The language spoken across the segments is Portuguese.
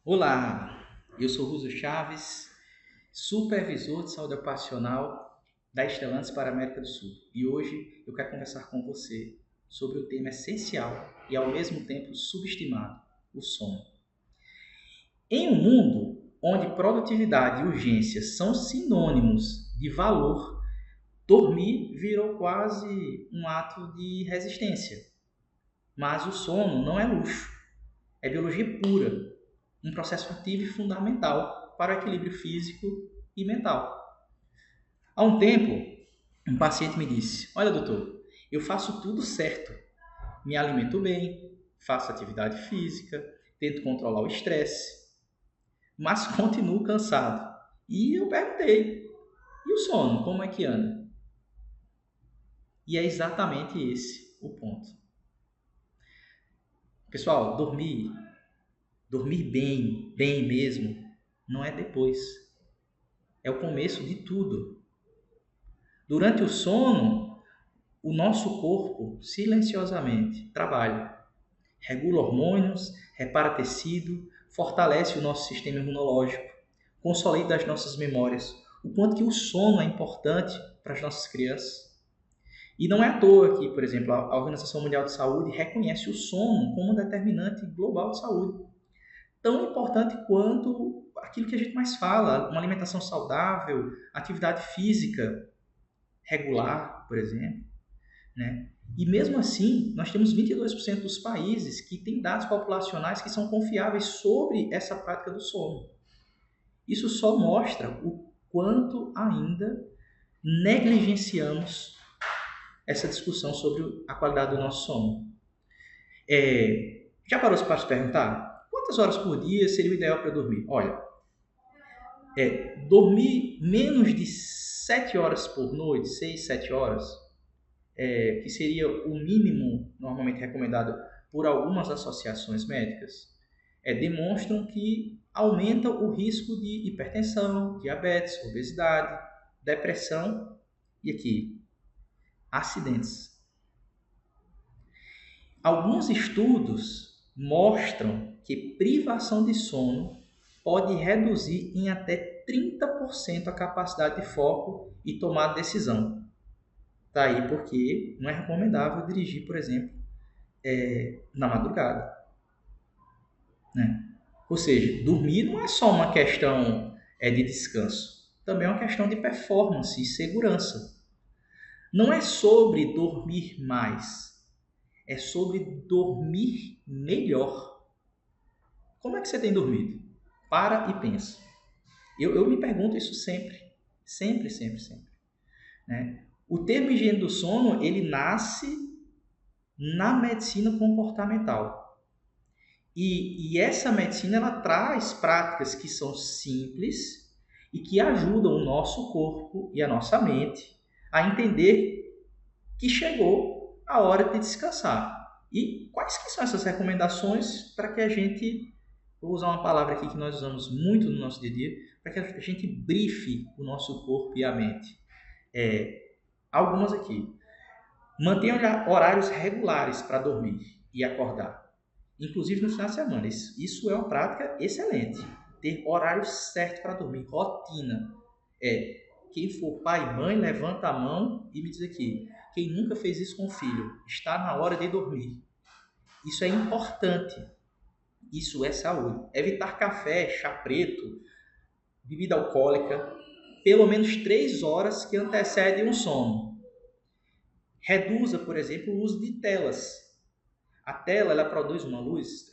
Olá, eu sou Ruso Chaves, supervisor de saúde ocupacional da Stellantis para a América do Sul. E hoje eu quero conversar com você sobre o tema essencial e ao mesmo tempo subestimado, o sono. Em um mundo onde produtividade e urgência são sinônimos de valor, dormir virou quase um ato de resistência. Mas o sono não é luxo, é biologia pura, um processo ativo e fundamental para o equilíbrio físico e mental. Há um tempo, um paciente me disse: Olha, doutor, eu faço tudo certo. Me alimento bem, faço atividade física, tento controlar o estresse, mas continuo cansado. E eu perguntei: e o sono, como é que anda? E é exatamente esse o ponto. Pessoal, dormir bem, bem mesmo, não é depois. É o começo de tudo. Durante o sono, o nosso corpo silenciosamente trabalha, regula hormônios, repara tecido, fortalece o nosso sistema imunológico, consolida as nossas memórias. O quanto que o sono é importante para as nossas crianças. E não é à toa que, por exemplo, a Organização Mundial de Saúde reconhece o sono como um determinante global de saúde. Tão importante quanto aquilo que a gente mais fala, uma alimentação saudável, atividade física regular, por exemplo. Né? E mesmo assim, nós temos 22% dos países que têm dados populacionais que são confiáveis sobre essa prática do sono. Isso só mostra o quanto ainda negligenciamos essa discussão sobre a qualidade do nosso sono. Já parou para se perguntar quantas horas por dia seria o ideal para dormir? Olha, dormir menos de 7 horas por noite, 6, 7 horas, que seria o mínimo normalmente recomendado por algumas associações médicas, demonstram que aumenta o risco de hipertensão, diabetes, obesidade, depressão e aqui, acidentes. Alguns estudos mostram que privação de sono pode reduzir em até 30% a capacidade de foco e tomar decisão. Daí porque não é recomendável dirigir, por exemplo, na madrugada. Né? Ou seja, dormir não é só uma questão de descanso, também é uma questão de performance e segurança. Não é sobre dormir mais, é sobre dormir melhor. Como é que você tem dormido? Para e pensa. Eu me pergunto isso sempre, sempre, sempre, sempre. Né? O termo higiene do sono, ele nasce na medicina comportamental. E essa medicina ela traz práticas que são simples e que ajudam o nosso corpo e a nossa mente a entender que chegou a hora de descansar. E quais que são essas recomendações para que a gente, vou usar uma palavra aqui que nós usamos muito no nosso dia a dia, para que a gente briefe o nosso corpo e a mente. Algumas aqui. Mantenha horários regulares para dormir e acordar, inclusive no final de semana. Isso é uma prática excelente. Ter horário certo para dormir, rotina. Quem for pai e mãe, levanta a mão e me diz aqui. Quem nunca fez isso com o filho, está na hora de dormir. Isso é importante. Isso é saúde. Evitar café, chá preto, bebida alcoólica, pelo menos 3 horas que antecedem um sono. Reduza, por exemplo, o uso de telas. A tela ela produz uma luz,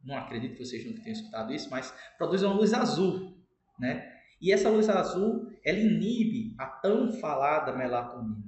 não acredito que vocês nunca tenham escutado isso, mas produz uma luz azul, né? E essa luz azul ela inibe a tão falada melatonina,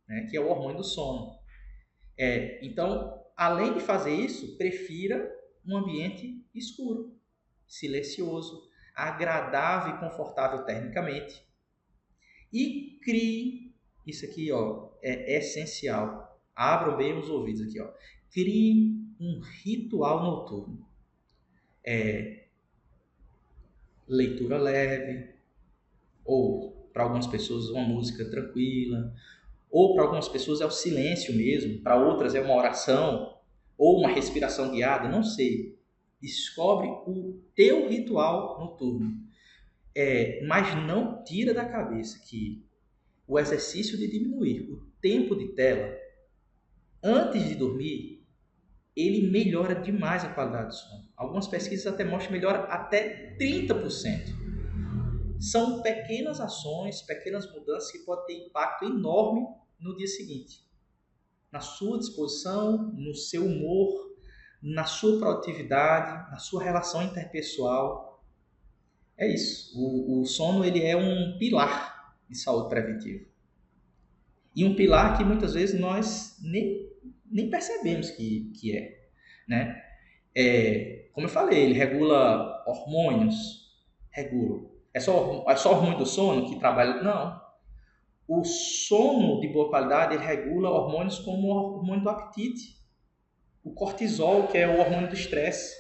né? Que é o hormônio do sono. Então, além de fazer isso, prefira um ambiente escuro, silencioso, agradável e confortável termicamente. E crie, isso aqui é essencial, abram bem os ouvidos aqui. Crie um ritual noturno. Leitura leve, ou para algumas pessoas uma música tranquila, ou para algumas pessoas é o silêncio mesmo, para outras é uma oração, ou uma respiração guiada, não sei. Descobre o teu ritual noturno. Mas não tira da cabeça que o exercício de diminuir o tempo de tela antes de dormir, ele melhora demais a qualidade do sono. Algumas pesquisas até mostram que melhora até 30%. São pequenas ações, pequenas mudanças que podem ter impacto enorme no dia seguinte. Na sua disposição, no seu humor, na sua produtividade, na sua relação interpessoal. É isso. O sono ele é um pilar de saúde preventiva. E um pilar que muitas vezes nós nem percebemos que é. Né? Como eu falei, ele regula hormônios. Regula. É só hormônio do sono que trabalha? Não. O sono de boa qualidade ele regula hormônios como o hormônio do apetite. O cortisol, que é o hormônio do estresse.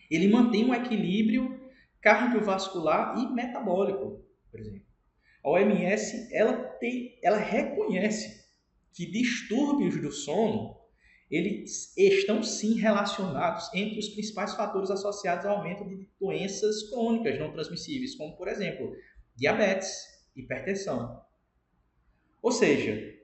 Ele mantém um equilíbrio cardiovascular e metabólico, por exemplo. A OMS ela reconhece que distúrbios do sono eles estão sim relacionados entre os principais fatores associados ao aumento de doenças crônicas não transmissíveis, como, por exemplo, diabetes, hipertensão. Ou seja,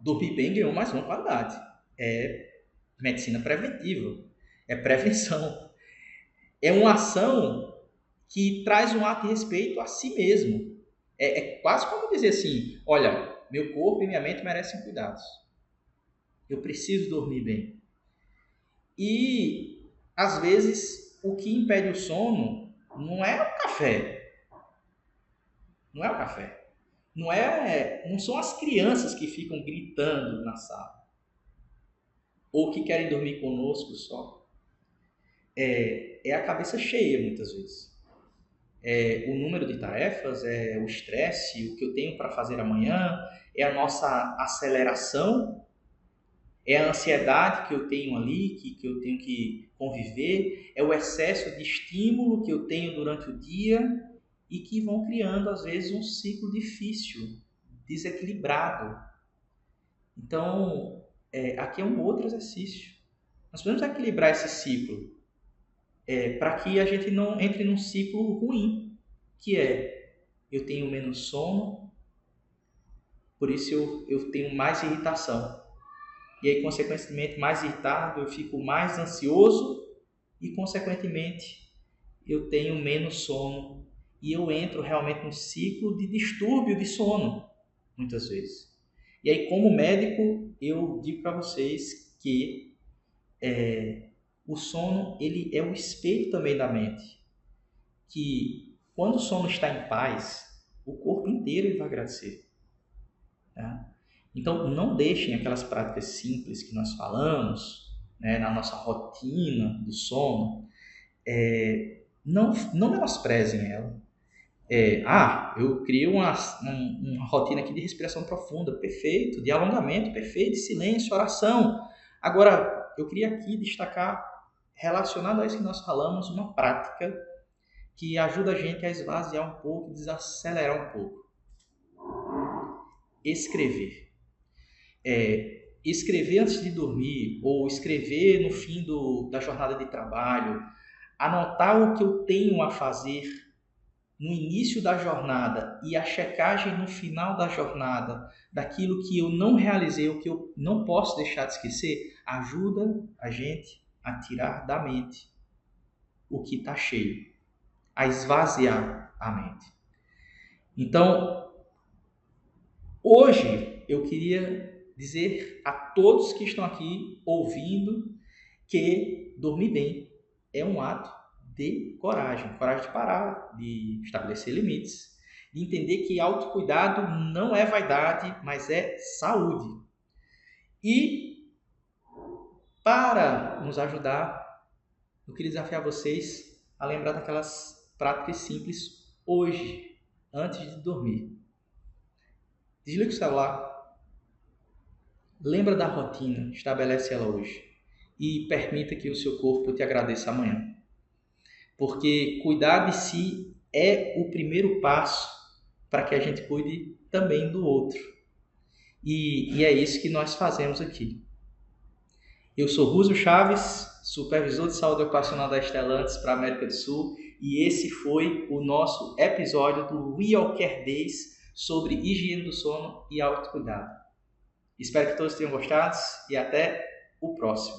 dormir bem ganhou mais uma qualidade. É medicina preventiva, é prevenção. É uma ação que traz um ato de respeito a si mesmo. É quase como dizer assim, olha, meu corpo e minha mente merecem cuidados. Eu preciso dormir bem. E, às vezes, o que impede o sono não é o café. Não é o café. Não são as crianças que ficam gritando na sala. Ou que querem dormir conosco só. É a cabeça cheia, muitas vezes. O número de tarefas, o estresse, o que eu tenho para fazer amanhã, é a nossa aceleração, é a ansiedade que eu tenho ali, que eu tenho que conviver, é o excesso de estímulo que eu tenho durante o dia e que vão criando, às vezes, um ciclo difícil, desequilibrado. Então, aqui é um outro exercício. Nós podemos equilibrar esse ciclo para que a gente não entre num ciclo ruim, que eu tenho menos sono, por isso eu tenho mais irritação. E aí, consequentemente, mais irritado, eu fico mais ansioso e, consequentemente, eu tenho menos sono. E eu entro realmente num ciclo de distúrbio de sono, muitas vezes. E aí, como médico, eu digo para vocês que o sono ele é o espelho também da mente. Que quando o sono está em paz, o corpo inteiro ele vai agradecer. Tá? Então, não deixem aquelas práticas simples que nós falamos, né, na nossa rotina do sono, não menosprezem ela. Eu crio uma rotina aqui de respiração profunda, perfeito, de alongamento, perfeito, de silêncio, oração. Agora, eu queria aqui destacar, relacionado a isso que nós falamos, uma prática que ajuda a gente a esvaziar um pouco, desacelerar um pouco. Escrever. Escrever antes de dormir ou escrever no fim da jornada de trabalho, anotar o que eu tenho a fazer no início da jornada e a checagem no final da jornada daquilo que eu não realizei, o que eu não posso deixar de esquecer, ajuda a gente a tirar da mente o que está cheio, a esvaziar a mente. Então, hoje eu queria dizer a todos que estão aqui ouvindo que dormir bem é um ato de coragem de parar, de estabelecer limites, de entender que autocuidado não é vaidade, mas é saúde. E para nos ajudar, eu queria desafiar vocês a lembrar daquelas práticas simples hoje, antes de dormir. Desliga o celular. Lembra da rotina, estabelece ela hoje e permita que o seu corpo te agradeça amanhã. Porque cuidar de si é o primeiro passo para que a gente cuide também do outro. E é isso que nós fazemos aqui. Eu sou Rússio Chaves, supervisor de saúde ocupacional da Stellantis para a América do Sul, e esse foi o nosso episódio do We All Care Days sobre higiene do sono e autocuidado. Espero que todos tenham gostado e até o próximo.